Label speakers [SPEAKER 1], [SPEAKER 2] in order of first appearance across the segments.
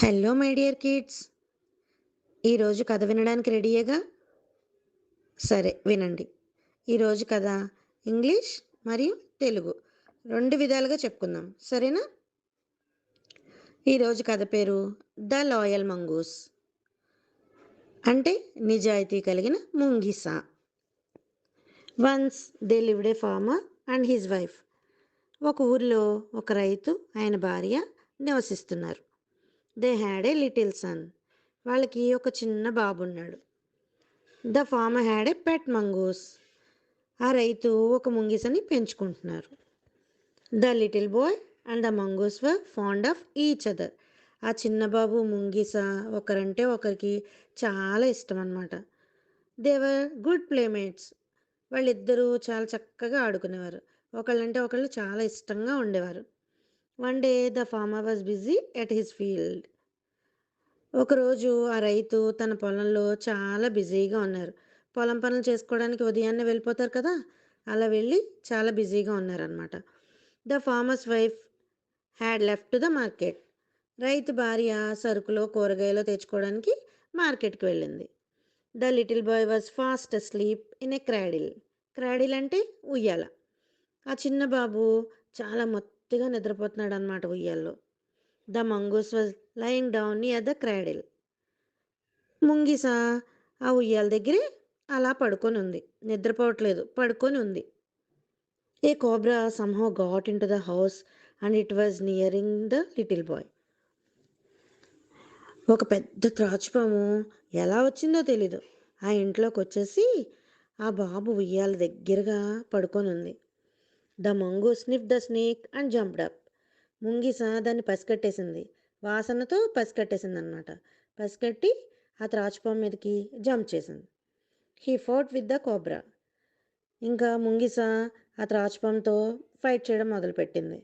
[SPEAKER 1] Hello my dear kids, ఈరోజు కథ వినడానికి రెడీయేగా? సరే వినండి. ఈరోజు కథ ఇంగ్లీష్ మరియు తెలుగు రెండు విధాలుగా చెప్పుకుందాం, సరేనా? ఈరోజు కథ పేరు ద లాయల్ మంగూస్, అంటే నిజాయితీ కలిగిన ముంగిస. Once there lived a farmer and his wife. ఒక ఊరిలో ఒక రైతు ఆయన భార్య నివసిస్తున్నారు. They had a little son. వాళ్ళకి ఒక చిన్న బాబు ఉన్నాడు. The farmer had a pet mongoose. ఆ రైతు ఒక ముంగిసని పెంచుకుంటున్నారు. The little boy and the mongoose were fond of each other. ఆ చిన్న బాబు ముంగిస ఒకరంటే ఒకరికి చాలా ఇష్టం అన్నమాట. They were good playmates. వాళ్ళిద్దరూ చాలా చక్కగా ఆడుకునేవారు. ఒకళ్ళంటే ఒకళ్ళు చాలా ఇష్టంగా ఉండేవారు. One day the farmer was busy at his field. ఒకరోజు ఆ రైతు తన పొలంలో చాలా బిజీగా ఉన్నారు. పొలం పనులు చేసుకోవడానికి ఉదయాన్నే వెళ్ళిపోతారు కదా, అలా వెళ్ళి చాలా బిజీగా ఉన్నారనమాట. The farmer's wife had left the market. రైతు భార్య సరుకులో కూరగాయలు తెచ్చుకోవడానికి మార్కెట్కి వెళ్ళింది. The little bye was fast asleep in a cradle. Cradle అంటే ఉయ్యాల. ఆ చిన్న బాబు చాలా మొత్తుగా నిద్రపోతున్నాడు అనమాట ఉయ్యాల్లో. The mongoose was lying down near the cradle. ముంగిస ఆ ఉయ్యాల దగ్గరే అలా పడుకొని ఉంది. నిద్రపోవట్లేదు, పడుకొని ఉంది. A cobra somehow got into the house and it was nearing the little boy. ఒక పెద్ద త్రాచుపాము ఎలా వచ్చిందో తెలీదు, ఆ ఇంట్లోకి వచ్చేసి ఆ బాబు ఉయ్యాల దగ్గరగా పడుకొని ఉంది. The mongoose sniff the snake and jumped up. ముంగిస దాన్ని పసికట్టేసింది, వాసనతో పసికట్టేసింది అనమాట. పసికట్టి ఆ త్రాచుపాము మీదకి జంప్ చేసింది. He fought with the cobra. ఇంకా ముంగిస ఆ త్రాచుపాముతో ఫైట్ చేయడం మొదలుపెట్టింది.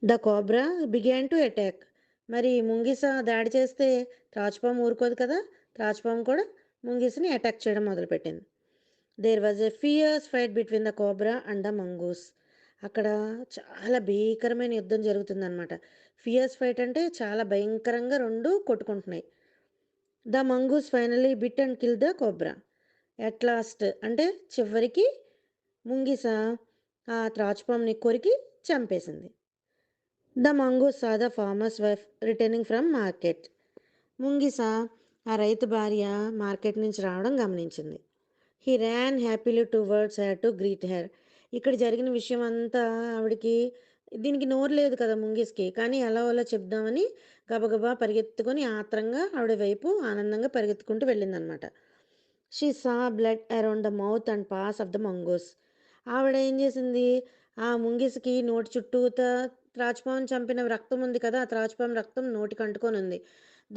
[SPEAKER 1] The cobra began to attack. మరి ముంగిస దాడి చేస్తే త్రాచుపాము ఊరుకోదు కదా, త్రాచుపాము కూడా ముంగిసని అటాక్ చేయడం మొదలుపెట్టింది. There was a fierce fight between the cobra and the mongoose. అక్కడ చాలా భీకరమైన యుద్ధం జరుగుతుందన్నమాట. ఫియర్స్ ఫైట్ అంటే చాలా భయంకరంగా రెండు కొట్టుకుంటున్నాయి. The mongoose finally bit and kill the cobra. At last అంటే చివరికి ముంగిస ఆ త్రాచుపాముని కొరికి చంపేసింది. The mongoose saw the farmer's wife returning from market. ముంగిస ఆ రైతు భార్య మార్కెట్ నుంచి రావడం గమనించింది. He ran happily towards her to greet her. ఇక్కడ జరిగిన విషయం అంతా ఆవిడికి, దీనికి నోరు లేదు కదా ముంగిస్కి, కానీ ఎలా అలా చెప్దామని గబగబా పరిగెత్తుకొని ఆత్రంగా ఆవిడ వైపు ఆనందంగా పరిగెత్తుకుంటూ వెళ్ళిందనమాట. She saw blood around the mouth and paws of the mongoose. ఆవిడ ఏం చేసింది, ఆ ముంగిసకి నోటి చుట్టూత త్రాచుపాము చంపిన రక్తం ఉంది కదా, ఆ త్రాచుపాము రక్తం నోటికి అంటుకొని ఉంది.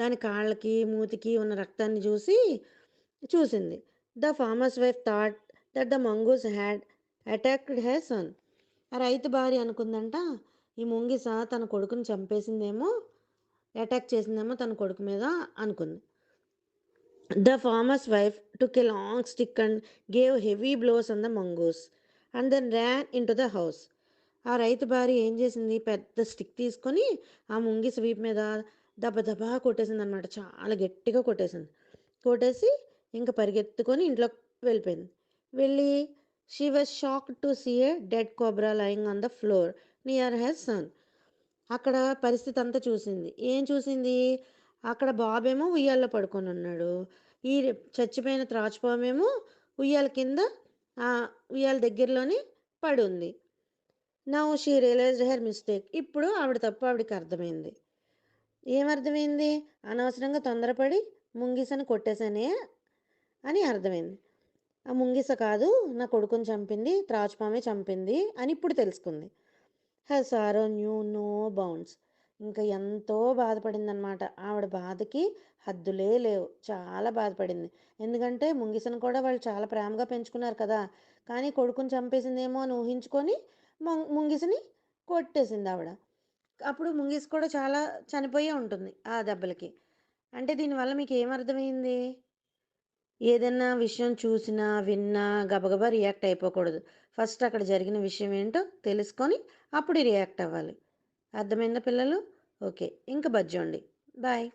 [SPEAKER 1] దాని కాళ్ళకి మూతికి ఉన్న రక్తాన్ని చూసింది. The farmer's wife thought that the mongoose had attacked her son. ఆ రైతు భార్య అనుకుందంట, ఈ ముంగిస తన కొడుకుని చంపేసిందేమో, అటాక్ చేసిందేమో తన కొడుకు మీద అనుకుంది. The farmer's wife took a long stick and gave heavy blows on the mongoose and then ran into the house. ఆ రైతు భార్య ఏం చేసింది, పెద్ద స్టిక్ తీసుకొని ఆ ముంగిస వీపు మీద దబదబా కొట్టేసింది అనమాట. చాలా గట్టిగా కొట్టేసింది. కొట్టేసి ఇంకా పరిగెత్తుకొని ఇంట్లోకి వెళ్ళిపోయింది. వెళ్ళి she was shocked to see a dead cobra lying on the floor near her son. అక్కడ పరిస్థితి అంతా చూసింది. ఏం చూసింది, అక్కడ బాబేమో ఉయ్యాల్లో పడుకొని ఉన్నాడు, ఈ చచ్చిపోయిన త్రాచుపామేమో ఉయ్యాల కింద ఆ ఉయ్యాల దగ్గరలోనే పడి ఉంది. Now she realised her mistake. ఇప్పుడు ఆవిడ తప్పు ఆవిడకి అర్థమైంది. ఏమర్థమైంది, అనవసరంగా తొందరపడి ముంగిసను కొట్టేశానే అని అర్థమైంది. ఆ ముంగిస కాదు నా కొడుకుని చంపింది, త్రాచుపామే చంపింది అని ఇప్పుడు తెలుసుకుంది. హర్ సారో న్యూ నో బౌండ్స్. ఇంకా ఎంతో బాధపడిందనమాట. ఆవిడ బాధకి హద్దులే లేవు, చాలా బాధపడింది. ఎందుకంటే ముంగిసను కూడా వాళ్ళు చాలా ప్రేమగా పెంచుకున్నారు కదా, కానీ కొడుకుని చంపేసిందేమో అని ఊహించుకొని ముంగిసని కొట్టేసింది ఆవిడ. అప్పుడు ముంగిస కూడా చాలా చనిపోయే ఉంటుంది ఆ దెబ్బలకి. అంటే దీనివల్ల మీకు ఏమర్థమైంది, ఏదైనా విషయం చూసినా విన్నా గబగబా రియాక్ట్ అయిపోకూడదు. ఫస్ట్ అక్కడ జరిగిన విషయం ఏంటో తెలుసుకొని అప్పుడు రియాక్ట్ అవ్వాలి. అర్థమైందా పిల్లలు? ఓకే, ఇంకా బజ్జోండి. బాయ్.